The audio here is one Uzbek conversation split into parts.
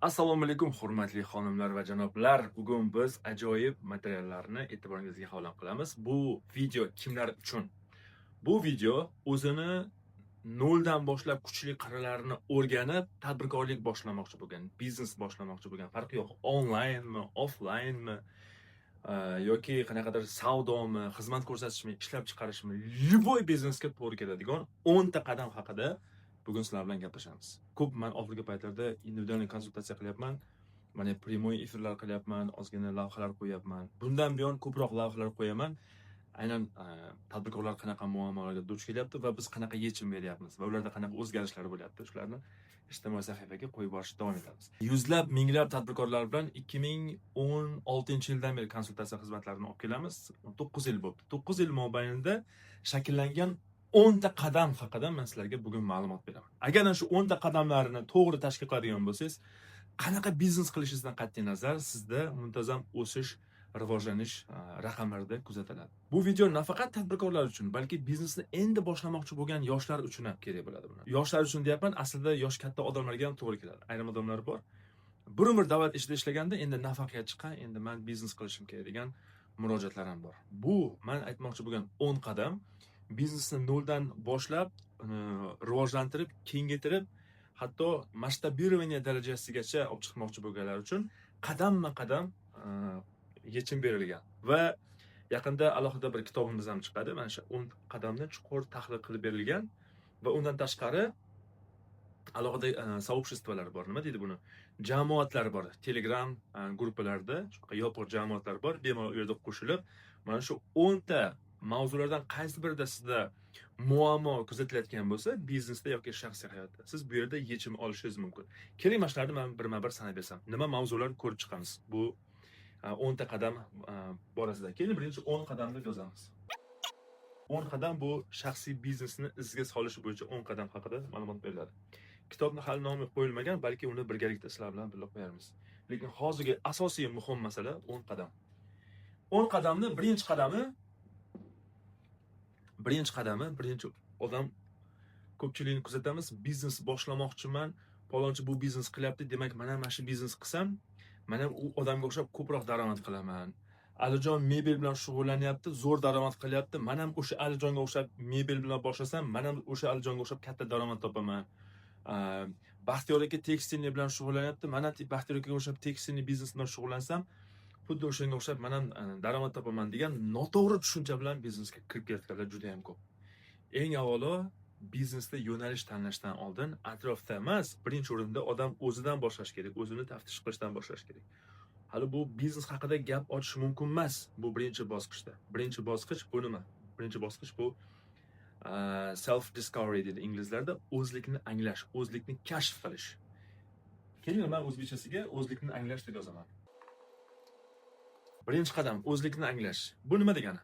Assalomu alaykum hurmatli xonimlar va janoblar. Bugun biz ajoyib materiallarni e'tiboringizga havola qilamiz. Bu video kimlar uchun? Bu video o'zini noldan boshlab kuchli qirralarni o'rganib, tadbirkorlik boshlamoqchi bo'lgan, biznes boshlamoqchi bo'lgan, farqi yo'q. Onlaynmi, offlaynmi, yoki qanaqadir savdomi, xizmat ko'rsatishmi, ishlab chiqarishmi, любой biznesga to'g'ri keladigan 10 ta qadam haqida bugun sizlar bilan gaplashamiz. Ko'p men oxirgi paytlarda individual konsultatsiya qilyapman. Mana prямой efirlar qilyapman, ozgina lavhalar qo'yapman. Bundan buyon ko'proq lavhalar qo'yaman. Aynan tadbirkorlar qanaqa muammolarga duch kelyapti va biz qanaqa yechim beryapmiz va ularda qanaqa o'zgarishlar bo'lyapti, shularni ijtimoiy sahifaga qo'yib borishda davom etamiz. Yuzlab, minglab tadbirkorlar bilan 2016-yildan beri konsultatsiya xizmatlarini olib kelamiz. 9 yil bo'ldi. 9 yil mobaynida shakllangan 10 ta qadam haqida men sizlarga bugun ma'lumot beraman. Agar shu 10 ta qadamlarni to'g'ri tashkil qiladigan bo'lsangiz, qanaqa biznes qilishingizdan qat'iy nazar sizda muntazam o'sish, rivojlanish raqamlarida kuzatiladi. Bu video nafaqat tadbirkorlar uchun, balki biznesni endi boshlamoqchi bo'lgan yoshlar uchun ham kerak bo'ladi buni. Yoshlar uchun deyapman, aslida yosh katta odamlarga ham to'g'ri keladi. Ayrim odamlar bor. Bir umr davlat ishida ishlaganda endi nafaqaga chiqqan, endi men biznes qilishim kerak degan murojaatlar ham bor. Bu men aytmoqchi bo'lgan 10 qadam biznesni noldan boshlab, rivojlantirib, kengaytirib, hatto masshtabирование darajasigacha olib chiqmoqchi bo'lganlar uchun qadamma-qadam yechim berilgan va yaqinda alohida bir kitobimiz ham chiqadi. Mana shu 10 qadamni chuqur tahlil qilib berilgan va undan tashqari alohida soobществоlar bor. Nima deydi buni? Jamoatlar bor. Telegram gruppalarda yopiq jamoatlar bor. Bemalol u yerda qo'shilib, mana shu 10 ta mavzulardan qaysi birida sizda muammo kuzatilayotgan bo'lsa, biznesda yoki shaxsiy hayotda, siz bu yerda yechim olishingiz mumkin. Keling, mana shularni men birma-bir sanab bersam. Nima mavzular ko'rib chiqamiz? Bu 10 ta qadam borasida. Keling, birinchi 10 qadamni yozamiz. 10 qadam bu shaxsiy biznesni izga solish bo'yicha 10 qadam haqida ma'lumot beriladi. Kitobni hali nomi qo'yilmagan, balki uni birgalikda sizlar bilan birga qo'yamiz. Lekin hozirgi asosiy muhim masala 10 qadam. 10 qadamni birinchi odam ko'pchilikni kuzatamiz, biznes boshlamoqchiman, palonchi bu biznes qilyapti, demak men ham mana shu biznes qilsam, men ham u odamga o'xshab ko'proq daromad qilaman. Alijon mebel bilan shug'ullanyapti, zo'r daromad qilyapti, men ham o'sha Alijonga o'xshab mebel bilan boshlasam, men ham o'sha Alijonga o'xshab katta daromad topaman. Baxtiyor aka tekstilniy bilan shug'ullanyapti, men ham Baxtiyor akaga o'xshab tekstilniy biznes bilan shug'ullansam, xuddi o'shanga o'xshab men ham daromad topaman degan noto'g'ri tushuncha bilan biznesga kirib ketganlar juda ham ko'p. Eng avvalo biznesda yo'nalish tanlashdan oldin atrofda emas, birinchi o'rinda odam o'zidan boshlash kerak, o'zini taftish qilishdan boshlash kerak. Hali bu biznes haqida gap ochish mumkin emas. Bu birinchi bosqichda. Birinchi bosqich bu nima? Birinchi bosqich bu self discovery deydi inglizlarda, o'zlikni anglash, o'zlikni kashf qilish. Keling, men o'zbekchasiga o'zlikni anglash deb yozaman. Birinchi qadam o'zlikni anglash. Bu nima degani?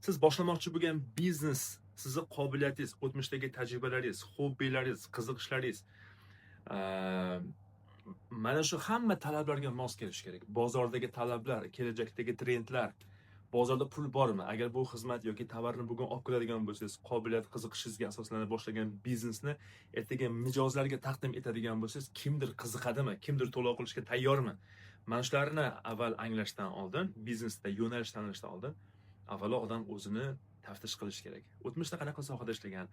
Siz boshlamoqchi bo'lgan biznes, sizning qobiliyatingiz, o'tmishdagi tajribalaringiz, hobbilaringiz, qiziqishlaringiz mana shu hamma talablarga mos kelish kerak. Bozordagi talablar, kelajakdagi trendlar, bozorda pul bormi? Agar bu xizmat yoki tovarni bugun olib keladigan bo'lsangiz, qobiliyat, qiziqishingizga asoslanib boshlagan biznesni ertaga mijozlarga taqdim etadigan bo'lsangiz, kimdir qiziqadimi? Kimdir to'lov qilishga tayyormi? Mana shularni avval anglashdan oldin, biznesda yo'nalish tanlashdan oldin, avvalo odam o'zini taftish qilish kerak. O'tmishda qanaqa sohada ishlagan,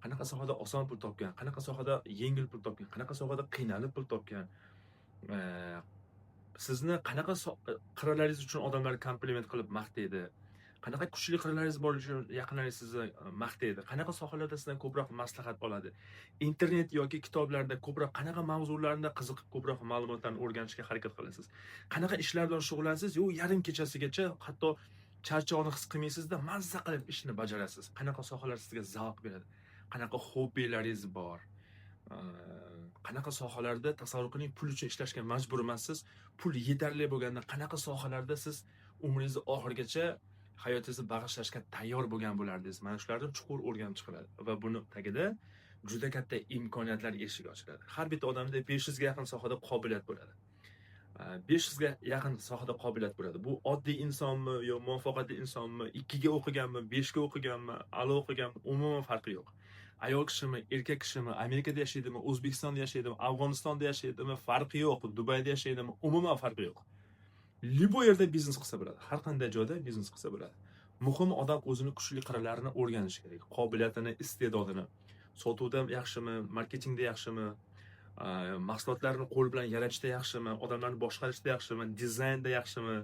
qanaqa sohada oson pul topgan, qanaqa sohada yengil pul topgan, qanaqa sohada qiynalib pul topgan, sizni qanaqa qirralaringiz uchun odamlar kompliment qilib maqtaydi, qanaqa kuchli qirralaringiz bor uchun yaqinlaringiz sizni maqtaydi, qanaqa sohalarda sizdan ko'proq maslahat oladi, internet yoki kitoblarda ko'proq qanaqa mavzularda qiziqib ko'proq ma'lumotlarni o'rganishga harakat qilasiz, qanaqa ishlar bilan shug'ullanasiz, yarim kechasigacha hatto charchoqni his qilmaysizda mazza qilib ishni bajarasiz, qanaqa sohalar sizga zavq beradi, qanaqa hobbilaringiz bor, qanaqa sohalarda tasavvur qiling, pul uchun ishlashga majbur emassiz, pul yetarli bo'lganda qanaqa sohalarda siz umringizni oxirigacha hayotingizni bag'ishlashga tayyor bo'lgan bo'lardingiz. Mana shularni chuqur o'rganib chiqiladi va buni tagida juda katta imkoniyatlar eshigi ochiladi. Har bitta odamda 500 ga yaqin sohada qobiliyat bo'ladi. 500 ga yaqin sohada qobiliyat bo'ladi. Bu oddiy insonmi yo muvaffaqiyatli insonmi, 2 ga o'qiganmi, 5 ga o'qiganmi, a'lo o'qiganmi, umuman farqi yo'q. ayol kishimi, erkak kishimi, Amerikada yashaydimi, O'zbekistonda yashaydimi, Afg'onistonda yashaydimi, farqi yo'q. Dubayda yashaydimi, umuman farqi yo'q. Libo yerda biznes qilsa bo'ladi. Har qanday joyda biznes qilsa bo'ladi. Muhim odam o'zini kuchli qirralarini o'rganishi kerak. Qobiliyatini, iste'dodini. Sotuvda yaxshimi, marketingda yaxshimi, mahsulotlarni qo'l bilan yaratishda yaxshimi, odamlarni boshqarishda yaxshimi, dizaynda yaxshimi.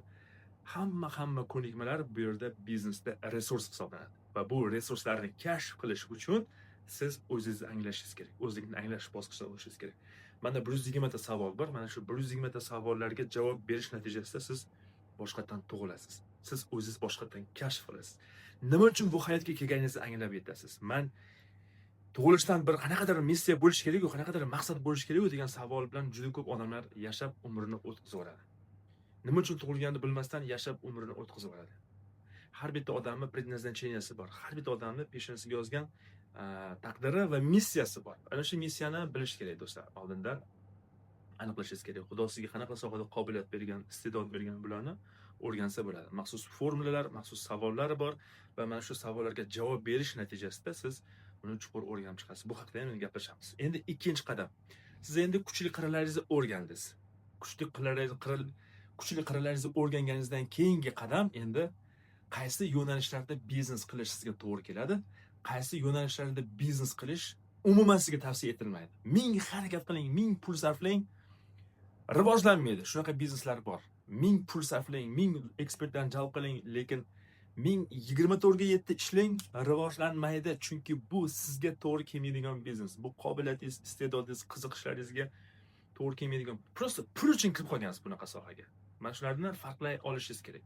Hamma ko'nikmalar bu yerda biznesda resurs hisoblanadi. Va bu resurslarni kashf qilish uchun siz o'zingizni anglashingiz kerak. O'zlikni anglash bosqichida bo'lishingiz kerak. Mana 120 ta savol bor. Mana shu 120 ta savollarga javob berish natijasida siz boshqatdan tug'ilasiz. Siz o'zingiz boshqatdan kashf qilasiz. Nima uchun bu hayotga kelganingizni anglab yetasiz. Men tug'ilishdan bir qanaqadir missiya bo'lish kerak-ku, qanaqadir maqsad bo'lish kerak-ku degan savol bilan juda ko'p odamlar yashab umrini o'tkazaveradi. Nima uchun tug'ilganini bilmasdan yashab umrini o'tkazaveradi. Har bitta odamning prednazначенияsi bor. Har bitta odamning peshonasiga yozgan taqdiri va missiyasi bor. Ana shu missiyani bilish kerak do'stlar. Oldindan aniqlashingiz kerak. Xudo sizga qanaqa sohada qobiliyat bergan, iste'dod bergan bularni o'rgansa bo'ladi. Maxsus formulalar, maxsus savollar bor va mana shu savollarga javob berish natijasida siz uni chuqur o'rganib chiqasiz. Bu haqida ham gaplashamiz. Endi ikkinchi qadam. Siz endi kuchli qirralaringizni o'rgandingiz. Kuchli qirralaringizni o'rganganingizdan keyingi qadam endi qaysi yo'nalishlarda biznes qilish sizga to'g'ri keladi, qaysi yo'nalishlarda biznes qilish umuman sizga tavsiya etilmaydi. Ming harakat qiling, ming pul sarflang, rivojlanmaydi. Shunaqa bizneslar bor. Ming pul sarflang, ming ekspertlarni jalb qiling, lekin 1024 ga 7 ishlang, rivojlanmaydi. Chunki bu sizga to'g'ri kelmaydigan biznes. Bu qobiliyatingiz, iste'dodingiz, qiziqishlaringizga to'g'ri kelmaydigan. Prosta pul uchun kirib qolgansiz bunaqa sohaga. Mana shularni farqlay olishingiz kerak.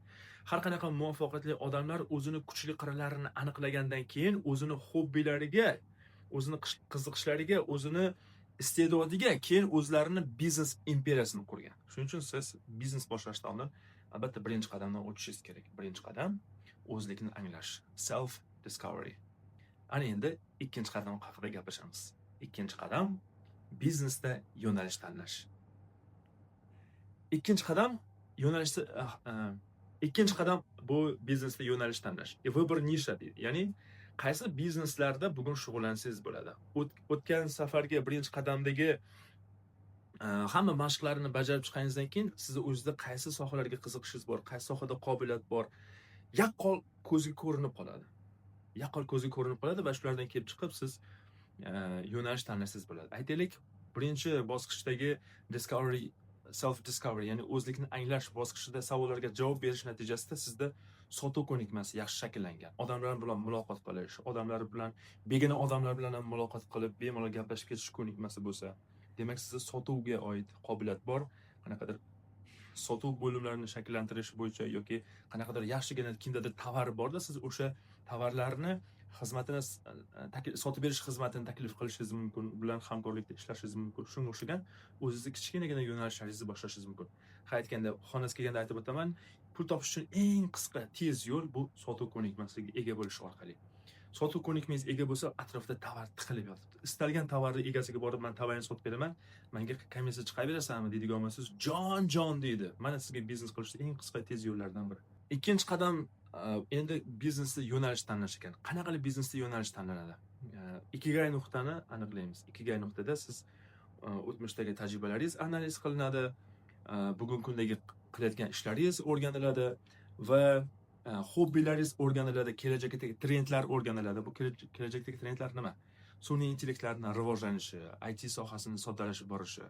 Har qanaqa muvaffaqiyatli odamlar o'zini kuchli qirralarini aniqlagandan keyin o'zini hobbilariga, o'zini qiziqishlariga, o'zini iste'dodiga keyin o'zlarini biznes imperiyasini qurgan. Shuning uchun siz biznes boshlashdan oldin albatta birinchi qadamdan o'tishingiz kerak. Birinchi qadam o'zlikni anglash, self discovery. Ana endi ikkinchi qadam haqida gaplashamiz. Ikkinchi qadam biznesda yo'nalish tanlash. Ikkinchi qadam bu biznesda yo'nalish tanlash. Vыбор nisha deydi. Ya'ni qaysi bizneslarda bugun shug'ullansangiz bo'ladi. O'tgan safargi birinchi qadamdagi hamma mashqlarni bajarib chiqqaningizdan keyin sizni o'zingizda qaysi sohalarga qiziqishingiz bor, qaysi sohada qobiliyat bor, yaqqol ko'zga ko'rinib qoladi. Va shulardan kelib chiqib siz yo'nalish tanlasangiz bo'ladi. Aytaylik, birinchi bosqichdagi self discovery, ya'ni o'zlikni anglash bosqichida savollarga javob berish natijasida sizda sotuv ko'nikmasi yaxshi shakllangan. Odamlar bilan muloqot qilish, begona odamlar bilan ham muloqot qilib, bemalol gaplashib ketish ko'nikmasi bo'lsa, demak sizda sotuvga oid qobiliyat bor. Qanaqadir sotuv bo'limlarini shakllantirish bo'yicha yoki qanaqadir yaxshigina kimdadir tovar borda, siz o'sha tovarlarni xizmatini sotib berish xizmatini taklif qilishingiz mumkin, bilan hamkorlikda ishlashingiz mumkin. Shunga o'xshagan o'zingizni kichkinagina yo'nalishlaringizni boshlashingiz mumkin. Aytganda, xonasiga kelganda aytib o'taman, pul topish uchun eng qisqa, tez yo'l bu sotuv ko'nikmasiga ega bo'lish orqali. Sotuv ko'nikmangiz ega bo'lsa, atrofda tovar tiqilib yotibdi. Istalgan tovarni egasiga borib, men tovarni sotib beraman, menga komissiya chiqaraverasanmi deydigan bo'lsangiz, jon deydi. Mana sizga biznes qilishda eng qisqa, tez yo'llardan biri. Ikkinchi qadam endi biznesda yo'nalish tanlash ekan. Qanaqali biznesda yo'nalish tanlanadi? Ikigai nuqtani aniqlaymiz. Ikigai nuqtada siz o'tmishdagi tajribalaringiz analiz qilinadi, bugungi kundagi qilayotgan ishlaringiz o'rganiladi va hobbilaringiz o'rganiladi, kelajakdagi trendlar o'rganiladi. Bu kelajakdagi trendlar nima? Sun'iy intellektlarning rivojlanishi, IT sohasining soddalashib borishi,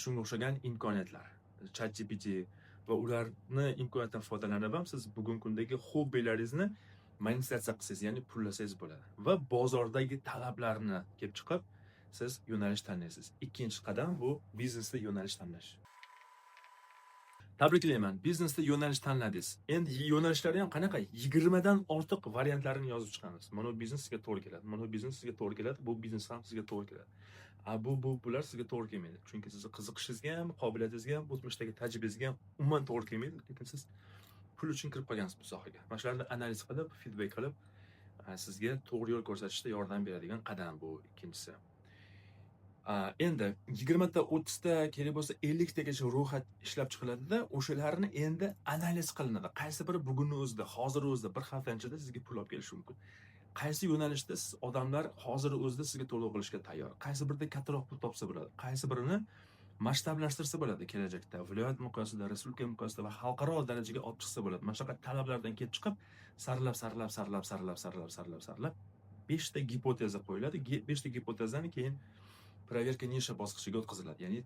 shunga o'xshagan imkoniyatlar, ChatGPT va ularni imkoniyatdan foydalanib ham siz bugungi kundagi hobbilaringizni monetizatsiya qilsangiz, ya'ni pullasangiz bo'ladi. Va bozordagi talablarni kelib chiqib, siz yo'nalish tanlaysiz. Ikkinchi qadam bu biznesda yo'nalish tanlash. Tabriklayman, biznesda yo'nalish tanladingiz. Endi yo'nalishlari ham qanaqa? 20 dan ortiq variantlarini yozib chiqamiz. Mana bu biznes sizga to'g'ri keladi. Mana bu biznes sizga to'g'ri keladi. Bu biznes ham sizga to'g'ri keladi. Bular sizga to'g'ri kelmaydi. Chunki sizning qiziqishingizga ham, qobiliyatingizga ham, o'tmishdagi tajribangizga ham umuman to'g'ri kelmaydi. Lekin siz pul uchun kirib qolgansiz bu sohaga. Mana shularni analiz qilib, feedback qilib, sizga to'g'ri yo'l ko'rsatishda yordam beradigan qadam bu ikkinchisi. Endi 20 ta, 30 ta, kerak bo'lsa 50 tagacha ro'yxat ishlab chiqiladida, o'shalarni endi analiz qilinadi. Qaysi biri bugunning o'zida, hozir o'zida, bir hafta ichida sizga pul olib kelishi mumkin. qaysi yo'nalishda siz odamlar hozir o'zida sizga to'lov qilishga tayyor, qaysi birida kattaroq pul topsa bo'ladi, qaysi birini masshtablashtirsa bo'ladi kelajakda, viloyat miqyosida, respublika miqyosida va xalqaro darajaga olib chiqsa bo'ladi. Mana shunaqa talablardan kelib chiqib, saralab 5 ta gipoteza qo'yiladi. 5 ta gipotezadan keyin proverka nisha bosqichiga o'tkaziladi. Ya'ni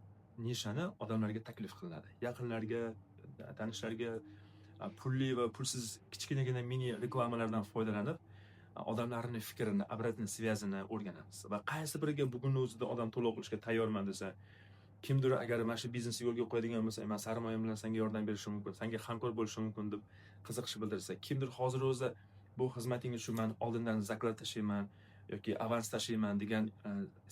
nishani odamlarga taklif qilinadi. Yaqinlarga, tanishlarga pulli va pulsiz kichkinagina mini reklamalardan foydalanib, odamlarning fikrini, обратный связini o'rganamiz. Va qaysi biriga bugunning o'zida odam to'lov qilishga tayyorman desa, kimdir agar mana shu biznesni yo'lga qo'yadigan bo'lsa, men sarmoyam bilan senga yordam berishim mumkin, senga hamkor bo'lishim mumkin deb qiziqish bildirsa, kimdir hozir o'zi bu xizmatingiz shu, men oldindan zaklad tashlayman yoki avans tashlayman degan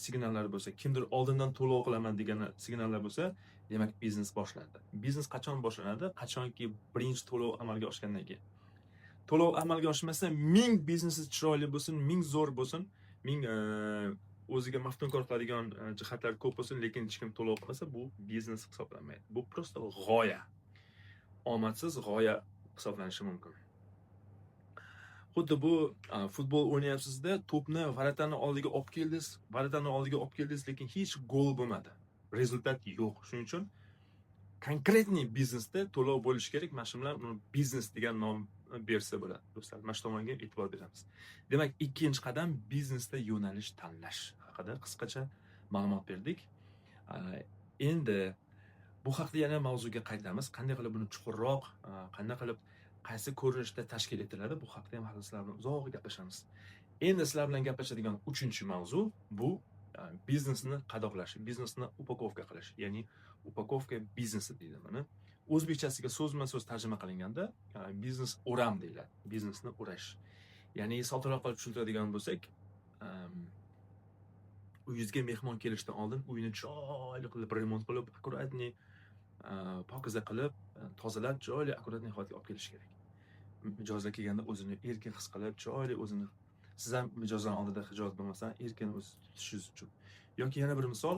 signallar bo'lsa, kimdir oldindan to'lov qilaman degan signallar bo'lsa, demak biznes boshlandi. Biznes qachon boshlanadi? Qachonki birinchi to'lov amalga oshgandan keyin. To'lov amalga oshmasa, ming biznesi chiroyli bo'lsin, ming zo'r bo'lsin, ming o'ziga maftunkor qiladigan jihatlar ko'p bo'lsin, lekin hech kim to'lov qilmasa, bu biznes hisoblanmaydi. Bu prosta g'oya. Omadsiz g'oya hisoblanishi mumkin. Xuddi bu futbol o'ynayapsizda, to'pni varatani oldiga olib keldingiz, lekin hech gol bo'lmadi. Rezultat yo'q. Shuning uchun konkretniy biznesda to'lov bo'lishi kerak. Mana shu bilan biznes degan nom bersa bo'ladi. Do'stlar, mana shu tomonga e'tibor beramiz. Demak, ikkinchi qadam biznesda yo'nalish tanlash haqida qisqacha ma'lumot berdik. Endi bu haqda yana mavzuga qaytamiz. Qanday qilib buni chuqurroq, qanday qilib qaysi ko'rinishda tashkil etiladi, bu haqda ham hali sizlar bilan uzoq gaplashamiz. Endi sizlar bilan gaplashadigan 3-mavzu bu biznesni qadoqlash, biznesni upakovka qilish, ya'ni upakovka biznesi deydi buni. O'zbekchasiga so'zma-so'z tarjima qilinganda biznes o'ram deyiladi. Biznesni o'rash. Ya'ni soddaroq qilib tushuntiradigan bo'lsak, uyingizga mehmon kelishdan oldin uyni chiroyli qilib remont qilib, akkuratniy pokiza qilib, tozalab, chiroyli akkuratniy holatga olib kelish kerak. Mijozlar kelganda o'zini erkin his qilib, chiroyli o'zini, siz ham mijozlar oldida hijolat bo'lmasdan erkin o'z tutishingiz uchun. Yoki yana bir misol,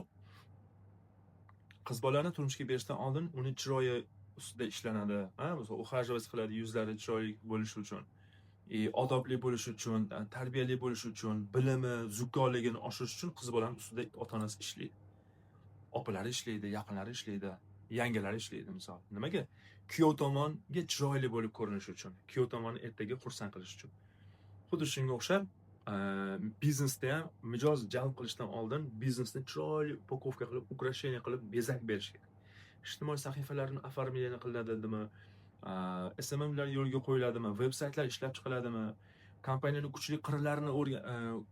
qiz bolani turmushga berishdan oldin uni chiroyi ustida ishlanadi, masalan, ухаживать qiladi, yuzlari chiroyli bo'lishi uchun, odobli bo'lishi uchun, tarbiyali bo'lishi uchun, bilimi, zukkorligini oshirish uchun qiz bolani ustida ota-onasi ishlaydi. Opalari ishlaydi, yaqinlari ishlaydi, yangilari ishlaydi misol. Nimaga? Kuyov tomonga chiroyli bo'lib ko'rinishi uchun, kuyov tomonni ertaga xursand qilish uchun. Xuddi shunga o'xshab, biznesda ham mijoz jalb qilishdan oldin biznesni chiroyli upakovka qilib, ukrasheniya qilib bezak berish kerak. Ijtimoiy sahifalarni оформление qilinadimi, SMMlar yo'lga qo'yiladimi, veb-saytlar ishlab chiqiladimi, kompaniyaning kuchli qirralarini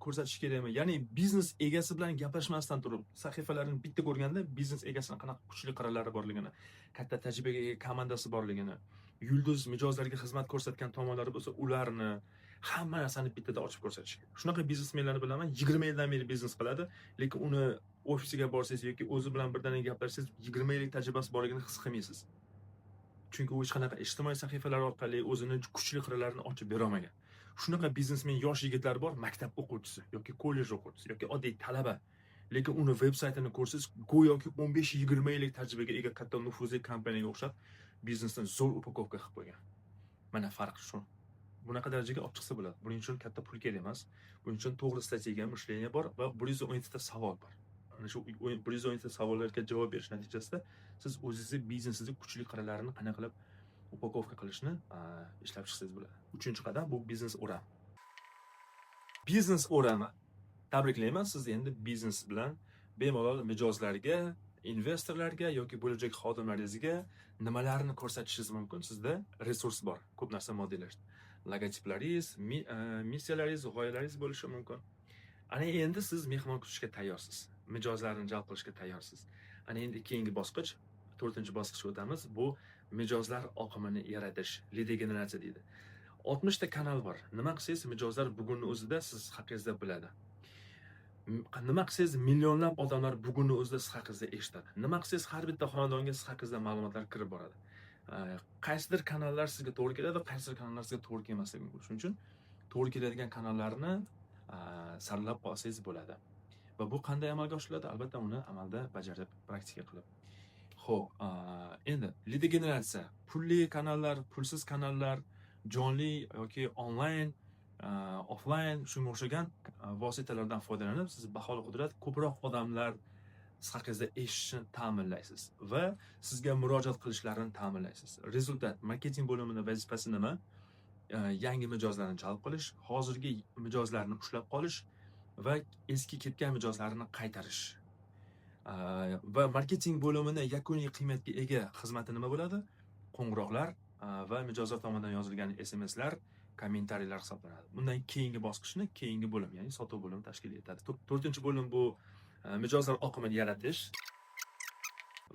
ko'rsatish kerakmi? Ya'ni biznes egasi bilan gaplashmasdan turib, sahifalarni bitta ko'rganda biznes egasining qanaqa kuchli qirralari borligini, katta tajribaga ega komandasi borligini, yulduz mijozlarga xizmat ko'rsatgan tomonlari bo'lsa, ularni hamma narsani bittada ochib ko'rsatish kerak. Shunaqa biznesmenlarni bilaman, 20 yildan beri biznes qiladi, lekin uni ofisiga borsangiz yoki o'zi bilan birdaniga gaplashsangiz, 20 yillik tajribasi borligini his qilmaysiz. Chunki u hech qanaqa ijtimoiy sahifalar orqali o'zini kuchli qirralarini ochib bera olmagan. Shunaqa biznesmen yosh yigitlar bor, maktab o'quvchisi yoki kollej o'quvchisi yoki oddiy talaba. Lekin uni veb-saytini ko'rsangiz, go'yoki 15-20 yillik tajribaga ega katta nufuzli kompaniyaga o'xshab biznesdan zo'r upakovka qilib qo'ygan. Mana farq shu. Bunaqa darajaga olib chiqsa bo'ladi. Buning uchun katta pul kerak emas. Buning uchun to'g'ri strategiya, mishleniya bor va 110 ta savol bor. Ana shu 110 ta savollarga javob berish natijasida siz o'zingizni biznesingizni kuchli qirralarini qanday qilib upakovka qilishni ishlab chiqsangiz bo'ladi. 3-qadam bu biznes o'ram. Biznes o'rami. Tabriklayman, siz endi biznes bilan bemalol mijozlarga, investorlarga yoki bo'lajak xodimlaringizga nimalarni ko'rsatishingiz mumkin? Sizda resurs bor, ko'p narsa moddalashdi. Logotiplaringiz, missiyalaringiz, g'oyalaringiz bo'lishi mumkin. Ana endi siz mehmon kutishga tayyorsiz. Mijozlarni jalb qilishga tayyorsiz. Ana endi keyingi bosqich, 4-bosqichga o'tamiz. Bu mijozlar oqimini yaratish, lead generatsiya deydi. 60 ta kanal bor. Nima qilsangiz mijozlar bugunning o'zida siz haqingizda biladi. Nima qilsangiz millionlab odamlar bugunning o'zida siz haqingizda eshitadi. Nima qilsangiz har bitta xonadonga siz haqingizda ma'lumotlar kirib boradi. Qaysidir kanallar sizga to'g'ri keladi, qaysidir kanallar sizga to'g'ri kelmasligi mumkin. Shuning uchun to'g'ri keladigan kanallarni saralab olsangiz bo'ladi. Va bu qanday amalga oshiriladi? Albatta uni amalda bajarib, praktika qilib. Xo'p, endi lead generatsiya, pulli kanallar, pulsiz kanallar, jonli yoki onlayn offline shunga o'xshagan vositalardan foydalanib siz baholi qudrat ko'proq odamlar siz haqingizda eshitishini ta'minlaysiz va sizga murojaat qilishlarini ta'minlaysiz. Rezultat marketing bo'limini vazifasi nima? Yangi mijozlarni jalb qilish, hozirgi mijozlarni ushlab qolish va eski ketgan mijozlarni qaytarish. Va marketing bo'limini yakuniy qiymatga ega xizmati nima bo'ladi? Qo'ng'iroqlar va mijozlar tomonidan yozilgan SMSlar, kommentariyalar hisoblanadi. Bundan keyingi bosqichni keyingi bo'lim, ya'ni sotuv bo'limi tashkil etadi. 4-bo'lim bu mijozlar oqimini yaratish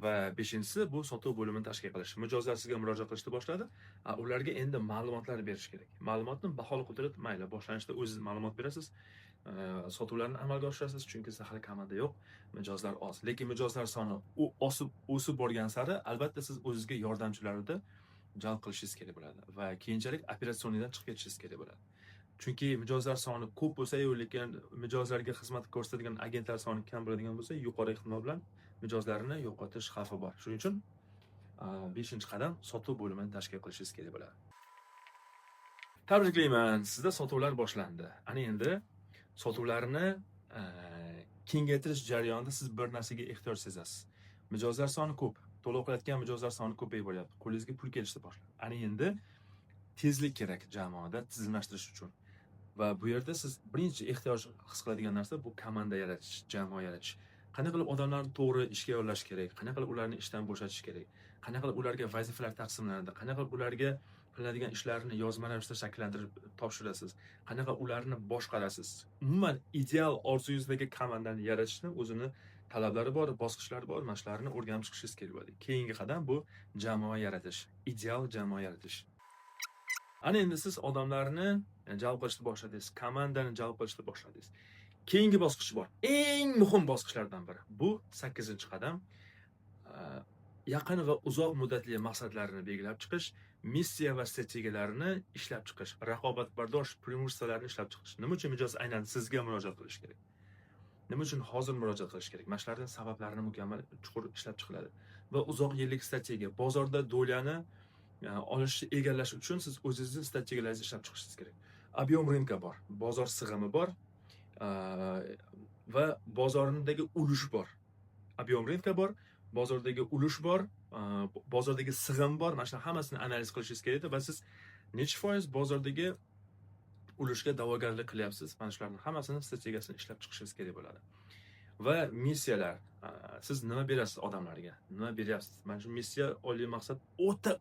va 5-si bu sotuv bo'limini tashkil qilish. Mijozlar sizga murojaat qilishni boshladi, ularga endi ma'lumotlar berish kerak. Ma'lumotni baholi qudrat mayli, boshlanishda o'zingiz ma'lumot berasiz, sotuvlarni amalga oshirasiz, chunki sizda hali komanda yo'q, mijozlar oz. Lekin mijozlar soni o'sib borgan sari albatta siz o'zingizga yordamchilarni jalb qilishingiz kerak bo'ladi va keyinchalik operatsionidan chiqib ketishingiz kerak bo'ladi. Chunki mijozlar soni ko'p bo'lsa-yu, lekin mijozlarga xizmat ko'rsatadigan agentlar soni kam bo'ladigan bo'lsa, yuqori ehtimol bilan mijozlarni yo'qotish xavfi bor. Shuning uchun 5-qadam sotuv bo'limini tashkil qilishingiz kerak bo'ladi. Tabriklayman, sizda sotuvlar boshlandi. Ana endi sotuvlarni kengaytirish jarayonida siz bir narsaga ehtiyoj sezasiz. Mijozlar soni ko'p, to'lov qilayotgan mijozlar soni ko'payib boryapti. Qo'lingizga pul kelishni boshladi. Ana endi tezlik kerak jamoada tizimlashtirish uchun. Va bu yerda siz birinchi ehtiyoj his qiladigan narsa bu komanda yaratish, jamoa yaratish. Qanday qilib odamlarni to'g'ri ishga yollash kerak? Qanday qilib ularni ishdan bo'shatish kerak? Qanday qilib ularga vazifalar taqsimlanadi? Qanday qilib ularga qilinadigan ishlarni yozma ravishda shakllantirib topshirasiz? Qanday qilib ularni boshqarasiz? Umuman ideal orzuyingizdagi komandani yaratishni o'zini talablari bor, bosqichlari bor, mana shularni o'rganib chiqishingiz kerak bo'ladi. Keyingi qadam bu jamoa yaratish, ideal jamoa yaratish. Ana endi siz odamlarni jalb qilishni boshladingiz, komandani jalb qilishni boshladingiz. Keyingi bosqich bor. Eng muhim bosqichlardan biri. Bu 8-qadam. Yaqin va uzoq muddatli maqsadlarni belgilab chiqish, missiya va strategiyalarini ishlab chiqish, raqobatbardosh preimуществolarini ishlab chiqish. Nima uchun mijoz aynan sizga murojaat qilish kerak? Nima uchun hozir murojaat qilish kerak? Mana shularning sabablarini mukammal chuqur ishlab chiqiladi. Va uzoq yillik strategiya, bozorda do'lani egallash uchun siz o'zingizning strategiyalaringizni ishlab chiqishingiz kerak. Ob'yom rынка bor, bozor sig'imi bor va bozordagi ulush bor. Ob'yom rынка bor, bozordagi ulush bor, bozordagi sig'im bor. Mana shular hammasini analiz qilishingiz kerak va siz necha foiz bozordagi ulushga da'vogarlik qilyapsiz? Mana shularning hammasini strategiyasini ishlab chiqishingiz kerak bo'ladi. Va missiyalar. Siz nima berasiz odamlarga? Nima beryapsiz? Mana shu missiya, oliy maqsad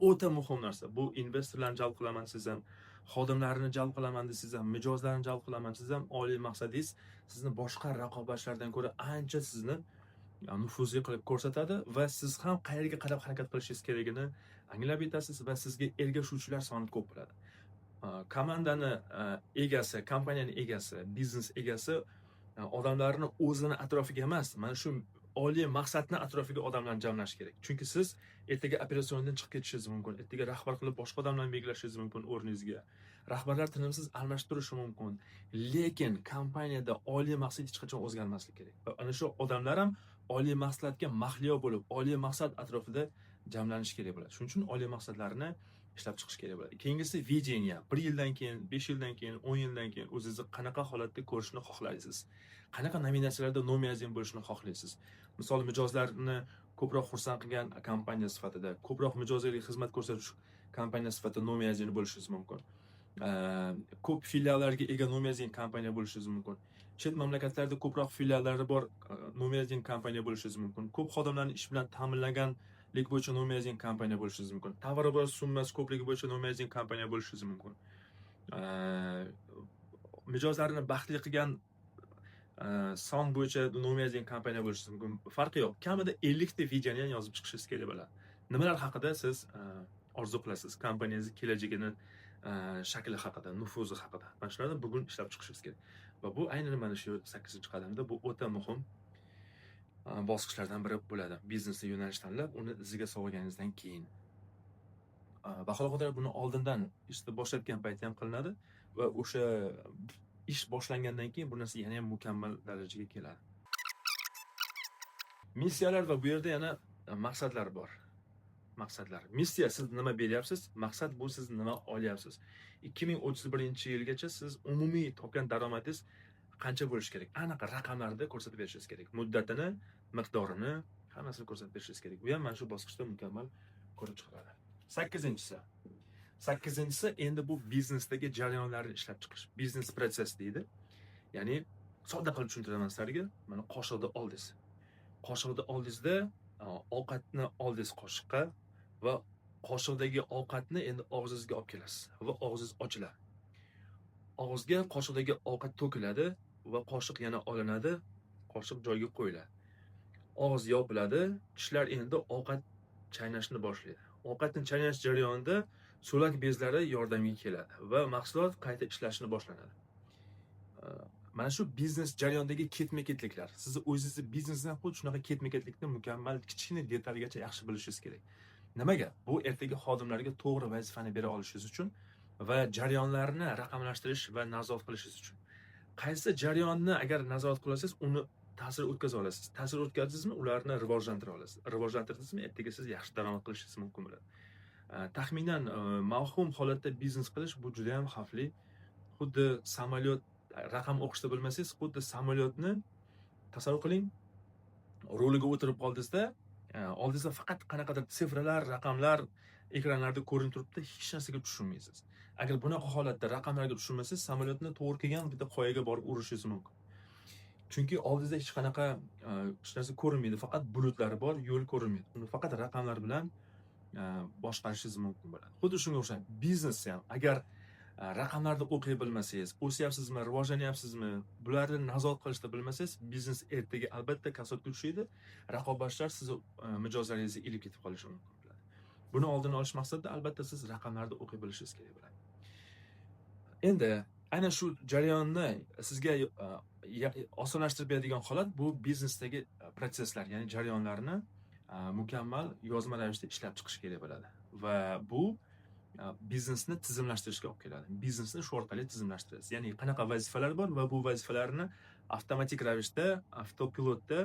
o'ta muhim narsa. Bu investorlarni jalb qilaman siz ham, xodimlarni jalb qilaman desangiz ham, mijozlarni jalb qilaman siz ham, oliy maqsadingiz sizni boshqa raqobatchilardan ko'ra ancha sizni nufuzli qilib ko'rsatadi va siz ham qayerga qarab harakat qilishingiz kerakligini anglab yetasiz va sizga ergashuvchilar soni ko'p bo'ladi. Komandani egasi, kompaniyaning egasi, biznes egasi odamlarni o'zini atrofiga emas, mana shu oliy maqsadni atrofiga odamlarni jamlash kerak. Chunki siz ertaga operatsiyadan chiqib ketishingiz mumkin. Ertaga rahbar qilib boshqa odamlarni belgilashingiz mumkin o'rningizga. Rahbarlar tinimsiz almashib turishi mumkin. Lekin kompaniyada oliy maqsad hech qachon o'zgarmasligi kerak. Va ana shu odamlar ham oliy maqsadga mahliyo bo'lib, oliy maqsad atrofida jamlanish kerak bo'ladi. Shuning uchun oliy maqsadlarni ishlab chiqish kerak bo'ladi. Keyingisi videniya. 1 yildan keyin, 5 yildan keyin, 10 yildan keyin o'zingizni qanaqa holatda ko'rishni xohlaysiz? Qanaqa nominatsiyalarda nominasiya bo'lishni xohlaysiz? Misol mijozlarni ko'proq xursand qilgan kompaniya sifatida, ko'proq mijozlarga xizmat ko'rsatuvchi kompaniya sifatida nominatsiya bo'lishingiz mumkin. Ko'p filiallarga ega nominatsiya kompaniya bo'lishingiz mumkin. Chet mamlakatlarda ko'proq filiallari bor nominatsiya kompaniya bo'lishingiz mumkin. Ko'p xodimlarning ish bilan ta'minlanganlik bo'yicha nominatsiya kompaniya bo'lishingiz mumkin. Tovar summasi ko'pligi bo'yicha nominatsiya kompaniya bo'lishingiz mumkin. Mijozlarni baxtli qilgan son bo'yicha nominatsiya kompaniya bo'lishingiz mumkin. Farqi yo'q. Kamida 50 ta videoni yozib chiqishingiz kerak bo'ladi. Nimalar haqida siz orzu qilasiz? Kompaniyangiz kelajagini shakli haqida, nufuzi haqida. Mana shularni bugun ishlab chiqishingiz kerak. Va bu aynan mana shu 8-qadamda bu o'ta muhim bosqichlardan biri bo'ladi. Biznesni yo'nalish tanlab, uni iziga solganingizdan keyin. Baholi qudrat buni oldindan ishni boshlatgan paytda ham qilinadi va o'sha ish boshlangandan keyin bu narsa yana ham mukammal darajaga keladi. Missiyalar va bu yerda yana maqsadlar bor. maqsadlar. Missiya siz nima beryapsiz, maqsad bu siz nima olyapsiz. 2031-yilgacha siz umumiy topgan daromadingiz qancha bo'lishi kerak? Aniq raqamlarda ko'rsatib berishingiz kerak. Muddatini, miqdorini, hammasini ko'rsatib berishingiz kerak. Bu ham mana shu bosqichda mukammal ko'rib chiqiladi. 8-si. 8-si endi bu biznesdagi jarayonlarni ishlab chiqish. Business process deydi. Ya'ni sodda qilib tushuntiraman sizlarga. Mana qoshiqni oldingiz. Qoshiqni oldingizda ovqatni oldingiz qoshiqqa va qoshiqdagi ovqatni endi og'zingizga olib kelasiz va og'zingiz ochiladi. Og'izga qoshiqdagi ovqat to'kiladi va qoshiq yana olinadi, qoshiq joyiga qo'yiladi. Og'iz yopiladi, tishlar endi ovqat chaynashni boshlaydi. Ovqatni chaynash jarayonida so'lak bezlari yordamga keladi va mahsulot qayta ishlashni boshlanadi. Mana shu biznes jarayondagi ketma-ketliklar. Siz o'zingizni biznesdan xuddi shunaqa ketma-ketlikni mukammal kichkina detalgacha yaxshi bilishingiz kerak. Nimaga? Bu ertaga xodimlarga to'g'ri vazifani bera olishingiz uchun va jarayonlarni raqamlashtirish va nazorat qilishingiz uchun. Qaysi jarayonni agar nazorat qilasiz, uni ta'sir o'tkaza olasiz. Ta'sir o'tkazasizmi, ularni rivojlantira olasiz. Rivojlantirdingizmi, ertaga siz yaxshi daromad qilishingiz mumkin bo'ladi. Taxminan mavhum holatda biznes qilish bu juda ham xavfli. Xuddi samolyot raqam o'qishni bilmasangiz, xuddi samolyotni tasavvur qiling, ruliga o'tirib qoldingizda, oldingizda faqat qanaqadir sifralar, raqamlar ekranlarda ko'rinib turibdi, hech narsaga tushunmaysiz. Agar bunaqa holatda raqamlarga tushunmasangiz, samolyotni to'g'ri kelgan bitta qoyaga borib urishingiz mumkin. Chunki oldingizda hech qanaqa hech narsa ko'rinmaydi, faqat bulutlar bor, yo'l ko'rinmaydi. Uni faqat raqamlar bilan boshqarishingiz mumkin bo'ladi. Xuddi shunga o'xshaydi. Biznes ham agar raqamlarni o'qiy bilmasangiz, o'syapsizmi, rivojlanyapsizmi, bularni nazorat qilishni bilmasangiz, biznes ertaga albatta kasodga tushadi. Raqobatchilar sizni mijozlaringizga ilib ketib qolishi mumkin bo'ladi. Buni oldini olish maqsadida albatta siz raqamlarni o'qiy bilishingiz kerak bo'ladi. Endi ana shu jarayonni sizga osonlashtirib beradigan holat bu biznesdagi proseslar, ya'ni jarayonlarni mukammal yozma ravishda ishlab chiqish kerak bo'ladi. Va bu biznesni tizimlashtirishga olib keladi. Biznesni shu orqali tizimlashtirasiz. Ya'ni qanaqa vazifalar bor va bu vazifalarni avtomatik ravishda, avtopilotda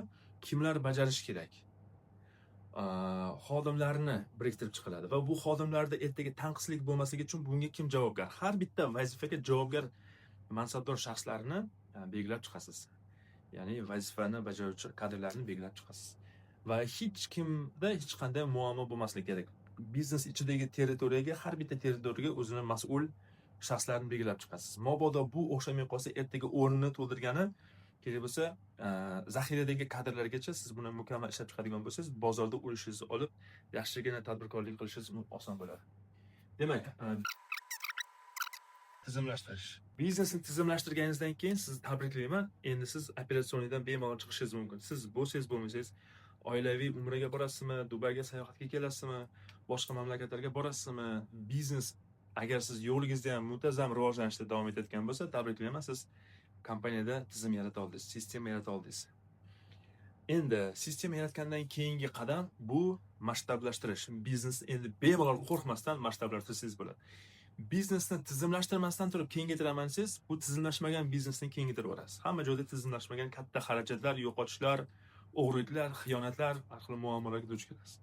kimlar bajarishi kerak? Xodimlarni biriktirib chiqiladi va bu xodimlarda ertaga tanqislik bo'lmasligi uchun bunga kim javobgar? Har bitta vazifaga javobgar mansabdor shaxslarni belgilab chiqasiz. Ya'ni vazifani bajaruvchi kadrlarni belgilab chiqasiz. Va hech kimda hech qanday muammo bo'lmasligi kerak. Biznes ichidagi territoriyaga, har bitta territoriyaga o'zini mas'ul shaxslarni belgilab chiqasiz. Mabodo bu o'xshamay qolsa, ertaga o'rnini to'ldirgani kerak bo'lsa, zaxiradagi kadrlargacha siz buni mukammal ishlab chiqadigan bo'lsangiz, bozorda ulushingizni olib, yaxshigina tadbirkorlik qilishingiz oson bo'ladi. Demak, tizimlashtirish. Biznesni tizimlashtirganingizdan keyin sizni tabriklayman. Endi siz operatsionidan bemalol chiqishingiz mumkin. Siz bo'lsangiz, bo'lmasangiz, oilaviy umraga borasizmi, Dubayga sayohatga kelasizmi, boshqa mamlakatlarga borasizmi? Biznes agar siz yo'ligingizda ham muntazam rivojlanishda davom etayotgan bo'lsa, tabriklayman, siz kompaniyada tizim yarata oldingiz, sistema yarata oldingiz. Endi sistema yaratgandan keyingi qadam bu masshtablashtirish. Biznes endi bemalol qo'rqmasdan masshtablashtirish bo'ladi. Biznesni tizimlashtirmasdan turib kengaytiraman desangiz, bu tizimlashmagan biznesni kengaytirib borasiz. Hamma joyda tizimlashmagan katta xarajatlar, yo'qotishlar, o'g'riliklar, xiyonatlar, har xil muammolarga duch kelasiz.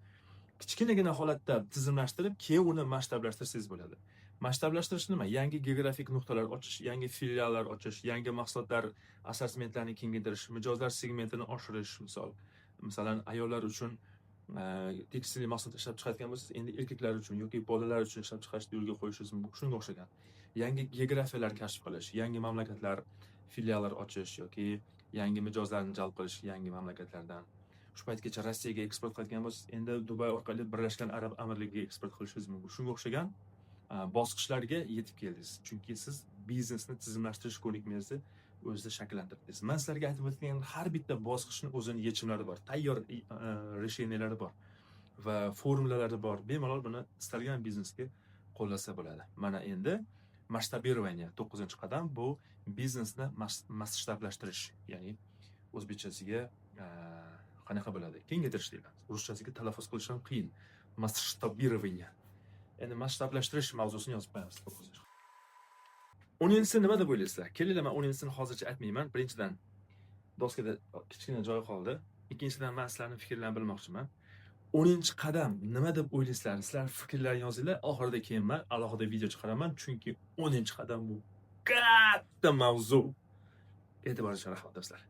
Kichkinagina holatda tizimlashtirib, keyin uni masshtablashtirsangiz bo'ladi. Masshtablashtirish nima? Yangi geografik nuqtalar ochish, yangi filiallar ochish, yangi mahsulotlar assortimentlarini kengaytirish, mijozlar segmentini oshirish, masalan, ayollar uchun tekstil mahsulot ishlab chiqargan bo'lsangiz, endi erkaklar uchun yoki bolalar uchun ishlab chiqarishni yo'lga qo'yishingiz mumkin. Shunga o'xshagan. Yangi geografiyalar kashf qilish, yangi mamlakatlar filiallar ochish yoki yangi mijozlarni jalb qilish yangi mamlakatlardan. Shu paytgacha Rossiyaga eksport qilgan bo'lsangiz, endi Dubay orqali Birlashgan Arab Amirligiga eksport qilishingiz mumkin. Shunga o'xshagan bosqichlarga yetib keldingiz. Chunki siz biznesni tizimlashtirish ko'nikmangizni o'zida shakllantirdingiz. Men sizlarga aytib o'tgan har bitta bosqichning o'zining yechimlari bor, tayyor resheniyalari bor va formulалari bor. Bemalol buni istalgan biznesga qo'llasa bo'ladi. Mana endi masshtabирование 9-qadam bu biznesni masshtablashtirish, ya'ni o'zbekchasiga qanaqa bo'ladi? Kengaytirish deyiladi. Ruschasiga talaffuz qilish ham qiyin. Masshtabирование. Endi masshtablashtirish mavzusini yozib qo'yamiz. 10-si nima deb o'ylaysizlar? Kelinglar, men 10-sini hozircha aytmayman. Birinchidan doskada kichkina joy qoldi. Ikkinchidan men sizlarning fikrlarini bilmoqchiman. 10-qadam nima deb o'ylaysizlar? Sizlar fikrlaringizni yozinglar. Oxirida keyin men alohida video chiqaraman, chunki 10-qadam bu katta mavzu. E'tiboringizni rahmat do'stlar.